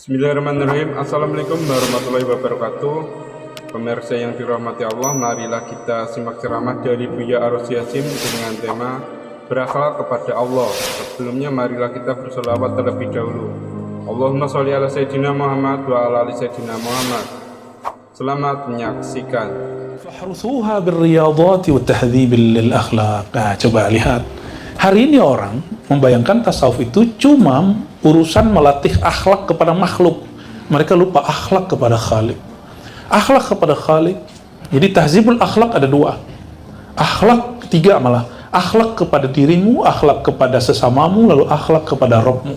Bismillahirrahmanirrahim. Assalamualaikum warahmatullahi wabarakatuh. Pemirsa yang dirahmati Allah, marilah kita simak ceramah dari Buya Arus Yasin dengan tema berakhlak kepada Allah. Sebelumnya marilah kita berselawat terlebih dahulu. Allahumma sholli ala Sayyidina Muhammad wa ala ali Sayyidina Muhammad. Selamat menyaksikan. Fahrusuha birriyadati wa tahdhib lil akhlaq. Nah, coba lihat. Hari ini orang membayangkan tasawuf itu cuma urusan melatih akhlak kepada makhluk. Mereka lupa akhlak kepada Khalik. Akhlak kepada Khalik. Jadi tahzibul akhlak ada dua. Akhlak tiga malah. Akhlak kepada dirimu, akhlak kepada sesamamu, lalu akhlak kepada Rabbmu.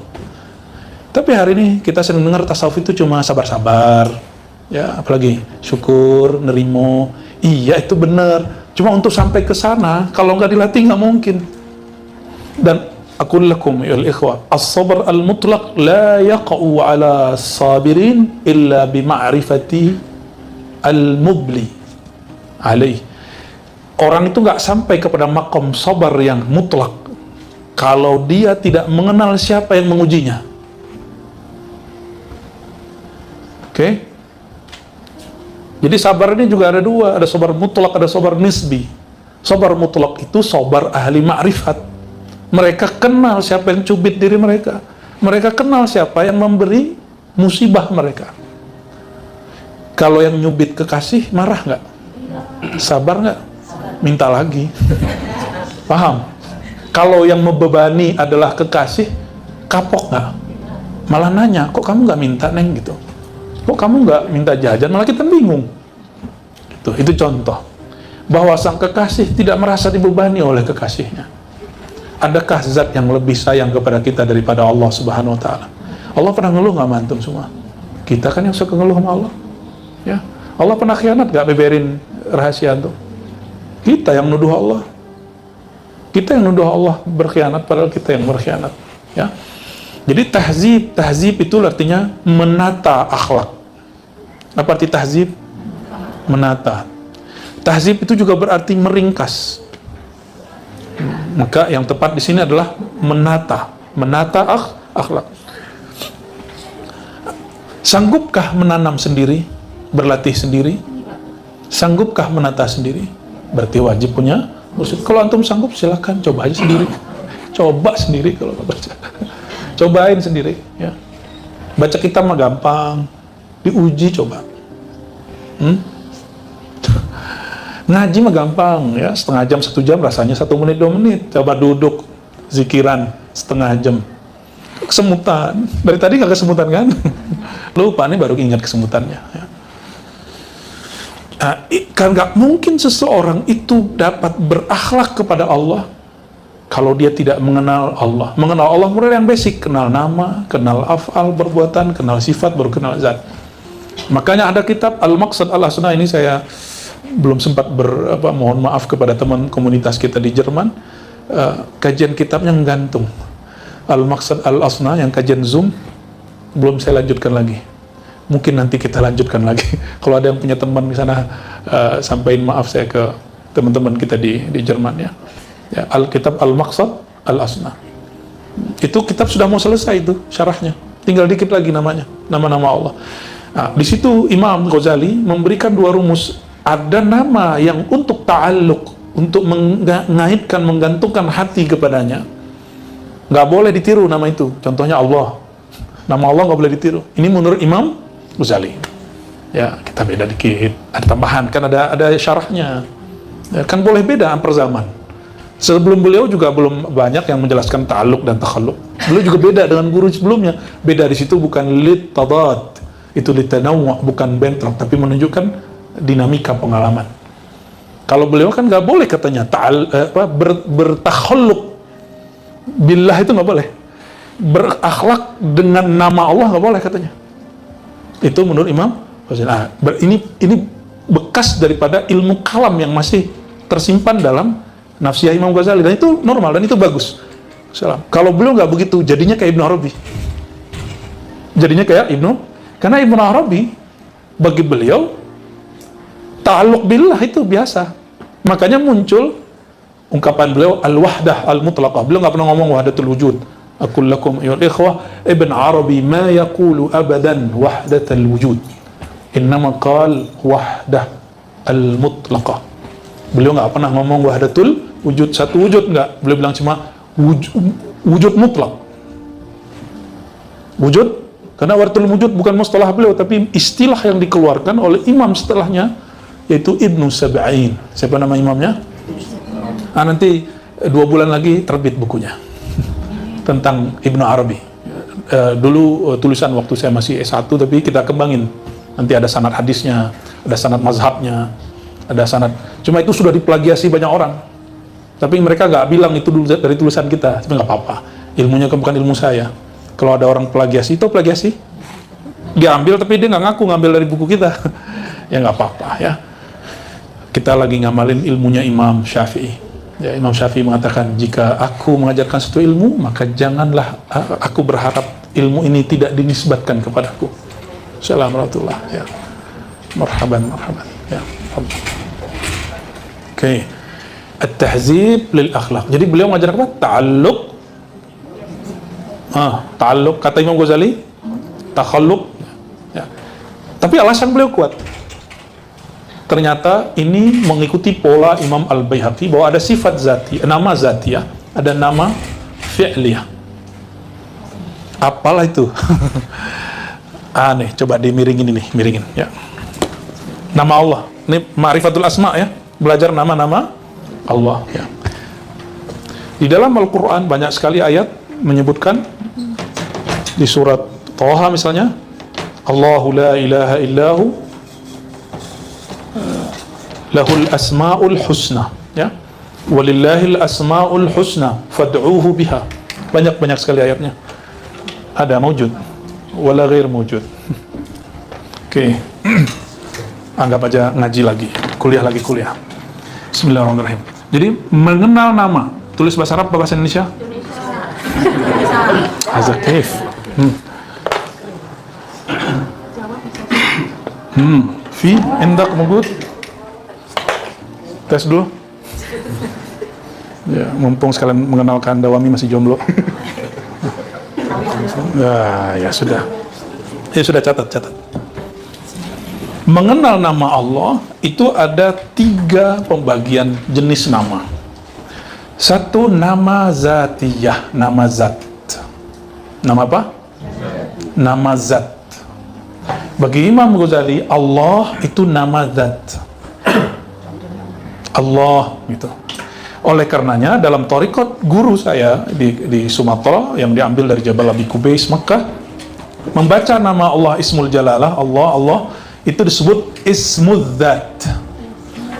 Tapi hari ini kita sering dengar tasawuf itu cuma sabar-sabar. Ya, apalagi syukur, nerimo. Iya, itu benar. Cuma untuk sampai ke sana, kalau nggak dilatih nggak mungkin. Dan aqul lakum ya ikhwah, as-sabr al-mutlaq la yaqa'u 'ala as-sabirin illa bi ma'rifati al-mubli alaih. Orang itu nggak sampai kepada makom sabar yang mutlak kalau dia tidak mengenal siapa yang mengujinya. Oke? Jadi sabar ini juga ada dua, ada sabar mutlak, ada sabar nisbi. Sabar mutlak itu sabar ahli ma'rifat. Mereka kenal siapa yang cubit diri mereka. Mereka kenal siapa yang memberi musibah mereka. Kalau yang nyubit kekasih, marah nggak? Sabar nggak? Minta lagi. Paham? Kalau yang membebani adalah kekasih, kapok nggak? Malah nanya, kok kamu nggak minta, Neng? Gitu. Kok kamu nggak minta jajan? Malah kita bingung. Itu contoh. Bahwa sang kekasih tidak merasa dibebani oleh kekasihnya. Adakah zat yang lebih sayang kepada kita daripada Allah Subhanahu wa Ta'ala? Allah pernah ngeluh nggak mantum semua? Kita kan yang suka ngeluh sama Allah. Ya, Allah pernah khianat nggak beberin rahasia itu? Kita yang nuduh Allah. Kita yang nuduh Allah berkhianat, padahal kita yang berkhianat. Ya, jadi tahzib itu artinya menata akhlak. Apa arti tahzib? Menata. Tahzib itu juga berarti meringkas. Maka yang tepat di sini adalah menata akhlak. Sanggupkah menanam sendiri, berlatih sendiri? Sanggupkah menata sendiri? Berarti wajib punya usul. Kalau antum sanggup silakan coba aja sendiri. Coba sendiri kalau baca. Cobain sendiri, ya. Baca kitab mah gampang, diuji coba. Ngaji mah gampang, ya, setengah jam, 1 jam, rasanya 1 menit, 2 menit. Coba duduk, zikiran, setengah jam. Kesemutan, dari tadi nggak kesemutan kan? Lupa nih baru ingat kesemutannya. Ya. Nah, kan nggak mungkin seseorang itu dapat berakhlak kepada Allah kalau dia tidak mengenal Allah. Mengenal Allah mulai yang basic, kenal nama, kenal af'al, perbuatan, kenal sifat, baru kenal zat. Makanya ada kitab Al-Maqsad Al-Asna, ini saya belum sempat mohon maaf kepada teman komunitas kita di Jerman. Kajian kitabnya menggantung. Al-Maqsad Al-Asna yang kajian Zoom belum saya lanjutkan lagi. Mungkin nanti kita lanjutkan lagi. Kalau ada yang punya teman di sana, sampaikan maaf saya ke teman-teman kita di Jerman, ya. Ya, kitab Al-Maqsad Al-Asna. Itu kitab sudah mau selesai itu syarahnya. Tinggal dikit lagi nama-nama Allah. Nah, di situ Imam Ghazali memberikan 2 rumus. Ada nama yang untuk ta'alluq, untuk mengaitkan, menggantungkan hati kepadanya. Nggak boleh ditiru nama itu. Contohnya Allah. Nama Allah nggak boleh ditiru. Ini menurut Imam Ghazali. Ya, kita beda dikit. Ada tambahan, kan ada syarahnya. Ya, kan boleh beda antar zaman. Sebelum beliau juga belum banyak yang menjelaskan ta'alluq dan takhalluq. Beliau juga beda dengan guru sebelumnya. Beda di situ bukan lit tadad, itu lit tanawwu', bukan bentrok, tapi menunjukkan dinamika pengalaman. Kalau beliau kan nggak boleh katanya bertakhalluq billah, itu nggak boleh. Berakhlak dengan nama Allah nggak boleh katanya. Itu menurut Imam Ghazali. Ini bekas daripada ilmu kalam yang masih tersimpan dalam nafsiyah Imam Ghazali, dan itu normal dan itu bagus. Kalau beliau nggak begitu, jadinya kayak Ibnu Arabi. Karena Ibnu Arabi bagi beliau ta'alluq billah itu biasa. Makanya muncul ungkapan beliau al-wahdah al-mutlaqah. Beliau nggak pernah ngomong wahdatul wujud. Aqul lakum ayyuhal ikhwah, Ibn Arabi ma yaqulu abadan wahdatal wujud, innama qal wahdah al-mutlaqah. Beliau nggak pernah ngomong wahdatul wujud, satu wujud, nggak. Beliau bilang cuma wujud mutlak. Wujud, karena wahdatul wujud bukan mustalah beliau, tapi istilah yang dikeluarkan oleh imam setelahnya, yaitu Ibnu Sab'in. Siapa nama imamnya? Nanti 2 bulan lagi terbit bukunya tentang Ibnu Arabi. Dulu tulisan waktu saya masih S1, tapi kita kembangin. Nanti ada sanad hadisnya, ada sanad mazhabnya, ada sanad. Cuma itu sudah diplagiasi banyak orang. Tapi mereka nggak bilang itu dulu dari tulisan kita. Tapi nggak apa-apa. Ilmunya kan bukan ilmu saya. Kalau ada orang plagiasi, itu plagiasi. Dia ambil, tapi dia nggak ngaku ngambil dari buku kita. Ya nggak apa-apa ya. Kita lagi ngamalin ilmunya Imam Syafi'i. Ya, Imam Syafi'i mengatakan, jika aku mengajarkan suatu ilmu, maka janganlah aku berharap ilmu ini tidak dinisbatkan kepadaku. Assalamualaikum warahmatullahi wabarakatuh. Ya. Marhaban, marhaban. Ya. Oke. At-tahzib lil akhlaq. Jadi beliau mengajarkan apa? Ta'alluq. Ta'alluq, kata Imam Ghazali, takhalluq. Ya. Tapi alasan beliau kuat. Ternyata ini mengikuti pola Imam Al-Baihaqi bahwa ada sifat zati, nama zatiyah, ada nama fi'liyah. Apalah itu? Aneh, coba dimiringin ini, miringin ya. Nama Allah. Ini ma'rifatul asma ya. Belajar nama-nama Allah ya. Di dalam Al-Qur'an banyak sekali ayat menyebutkan, di surat Thaha misalnya, Allahu la ilaha illahu lahul asma'ul husna ya, walillahil asma'ul husna fad'uhu biha. Banyak sekali ayatnya. Ada mawjud wala ghair mawjud. Oke. Anggap aja ngaji lagi, kuliah. Bismillahirrahmanirrahim. Jadi mengenal nama, tulis bahasa Arab atau bahasa Indonesia? Hazak kaif. Fi indak mawjud. Tes dulu. Ya, mumpung sekalian mengenalkan Dawami masih jomblo. Ya sudah. Ya sudah, catat. Mengenal nama Allah itu ada 3 pembagian jenis nama. Satu, nama zatiyah, nama zat. Nama apa? Nama zat. Bagi Imam Ghazali, Allah itu nama zat. Allah gitu. Oleh karenanya dalam thariqat guru saya di Sumatera yang diambil dari Jabal Abi Kubais Mekah, membaca nama Allah Ismul Jalalah, Allah itu disebut Ismul Zat,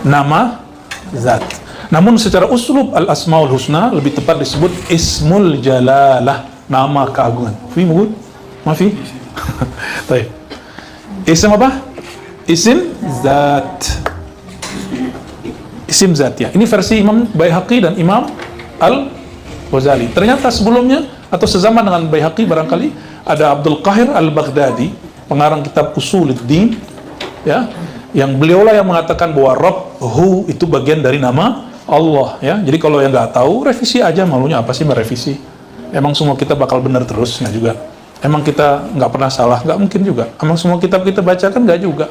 nama zat. Namun secara uslub Al-Asmaul Husna lebih tepat disebut Ismul Jalalah, nama keagungan. Fi mungkin? Mafi? Baik. Isim apa? Isim Zat. Isim zatiyah. Ini versi Imam Baihaqi dan Imam Al-Ghazali. Ternyata sebelumnya atau sezaman dengan Baihaqi barangkali ada Abdul Qahir Al-Baghdadi, pengarang kitab Usuluddin, ya, yang beliaulah yang mengatakan bahwa Rabb-hu itu bagian dari nama Allah, ya. Jadi kalau yang nggak tahu, revisi aja, malunya apa sih merevisi? Emang semua kita bakal benar terus? Nggak juga. Emang kita nggak pernah salah? Nggak mungkin juga. Emang semua kitab kita baca kan nggak juga.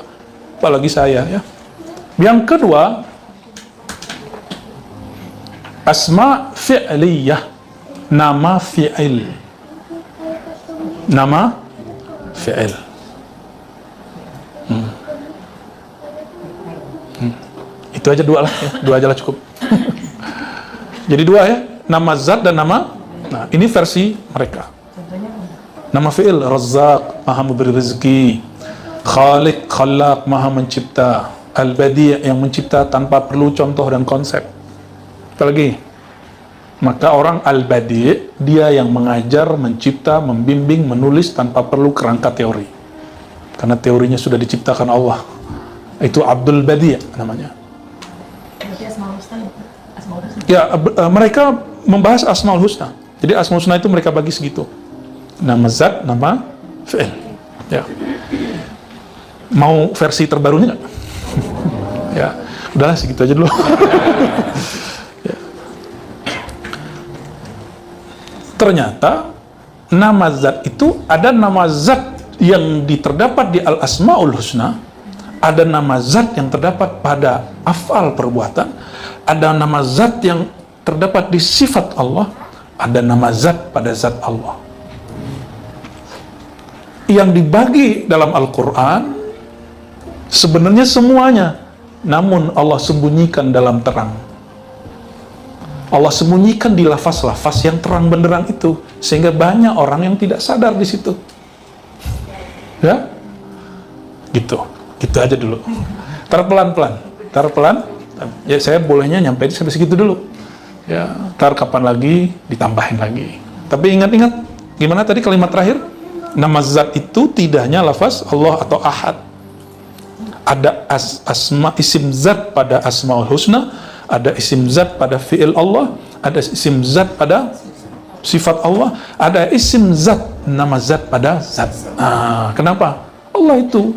Apalagi saya, ya. Yang kedua, asma fi'liyah, nama fi'il. Nama fi'il. Itu aja 2 lah ya. 2 aja lah cukup. Jadi 2 ya, nama zat dan nama. Nah, ini versi mereka. Nama fi'il, Razzaq, maha memberi rezeki. Khaliq, Khallaq, maha mencipta. Al-Badi' yang mencipta tanpa perlu contoh dan konsep. Lagi, maka orang Al-Badi', dia yang mengajar, mencipta, membimbing, menulis tanpa perlu kerangka teori, karena teorinya sudah diciptakan Allah. Itu Abdul Badi' namanya. Ya, mereka membahas Asmaul Husna. Jadi Asmaul Husna itu mereka bagi segitu, nama zat, nama fi'il, ya. Mau versi terbarunya nggak? Ya udahlah, segitu aja dulu. ternyata nama zat itu ada nama zat yang terdapat di Al-Asmaul Husna, ada nama zat yang terdapat pada af'al perbuatan, ada nama zat yang terdapat di sifat Allah, ada nama zat pada zat Allah. Yang dibagi dalam Al-Quran sebenarnya semuanya, namun Allah sembunyikan dalam terang. Allah sembunyikan di lafaz-lafaz yang terang benderang itu, sehingga banyak orang yang tidak sadar di situ. Ya, gitu aja dulu. Tar pelan. Ya saya bolehnya nyampe sampai segitu dulu. Ya, tar kapan lagi ditambahin lagi. Tapi ingat-ingat, gimana tadi kalimat terakhir? Nama zat itu tidak hanya lafaz Allah atau Ahad. Ada isim zat pada Asmaul Husna, ada isim zat pada fi'il Allah, ada isim zat pada sifat Allah, ada isim zat, nama zat pada zat. Kenapa? Allah itu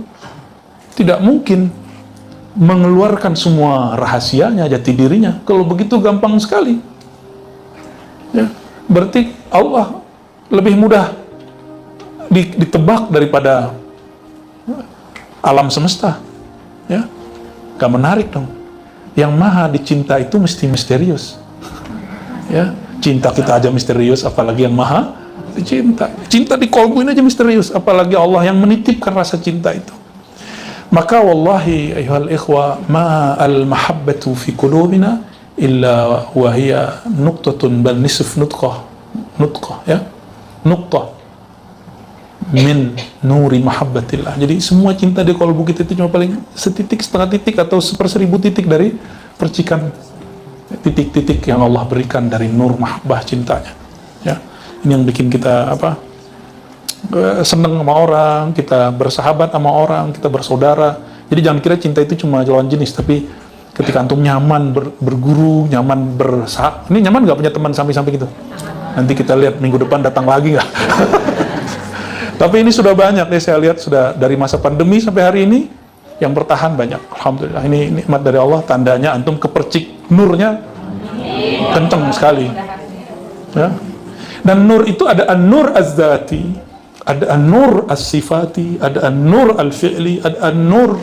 tidak mungkin mengeluarkan semua rahasianya, jati dirinya. Kalau begitu gampang sekali. Ya, berarti Allah lebih mudah ditebak daripada alam semesta. Ya, gak menarik dong. Yang maha dicinta itu mesti misterius. Ya, cinta kita aja misterius, apalagi yang maha dicinta. Cinta di kolbu ini aja misterius, apalagi Allah yang menitipkan rasa cinta itu. Maka wallahi ayuhal ikhwa, ma al mahabbatu fi qulubina illa wa hiya nuqtatun bal nisf nutqah, ya, nuqtah min nuri mahabbatillah. Jadi semua cinta di kolbu kita itu cuma paling setitik, setengah titik, atau 1/1000 titik dari percikan titik-titik yang Allah berikan dari nur mahabbah cintanya. Ya, ini yang bikin kita senang sama orang, kita bersahabat sama orang, kita bersaudara. Jadi jangan kira cinta itu cuma lawan jenis, tapi ketika antum nyaman berguru, nyaman ini nyaman nggak punya teman sampai gitu? Nanti kita lihat minggu depan datang lagi nggak? Tapi ini sudah banyak nih, saya lihat sudah dari masa pandemi sampai hari ini yang bertahan banyak. Alhamdulillah, ini nikmat dari Allah, tandanya antum kepercik nurnya kenceng sekali. Ya. Dan nur itu ada an-nur az-zati, ada an-nur as-sifati, ada an-nur al-fi'li, ada an-nur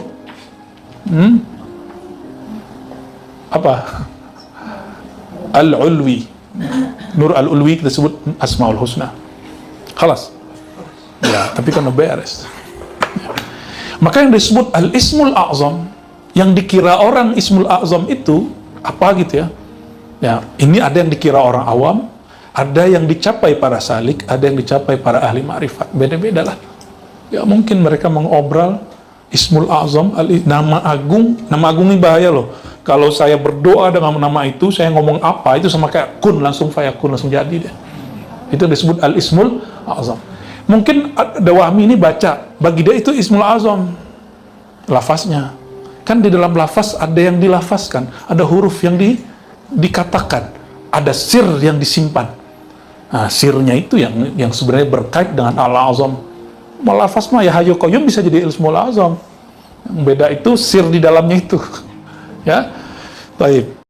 al-ulwi. Nur al-ulwi kita sebut Asmaul Husna. Khalas. Ya, tapi kan beres. Maka yang disebut al-ismul a'zam, yang dikira orang ismul a'zam itu apa gitu ya? Ya, ini ada yang dikira orang awam, ada yang dicapai para salik, ada yang dicapai para ahli ma'rifat. Beda-beda lah. Ya, mungkin mereka mengobral ismul a'zam, nama agung. Nama agung ini bahaya loh. Kalau saya berdoa dengan nama itu, saya ngomong apa, itu sama kayak kun, langsung fayakun, langsung jadi deh. Itu disebut al-ismul a'zam. Mungkin ada wahmi ini baca, bagi dia itu ismul azam, lafaznya. Kan di dalam lafaz ada yang dilafazkan, ada huruf yang dikatakan, ada sir yang disimpan. Nah, sirnya itu yang sebenarnya berkait dengan al-azam. Lafaz mah ya hayyu qayyum bisa jadi ismul azam. Yang beda itu sir di dalamnya itu. Ya, baik.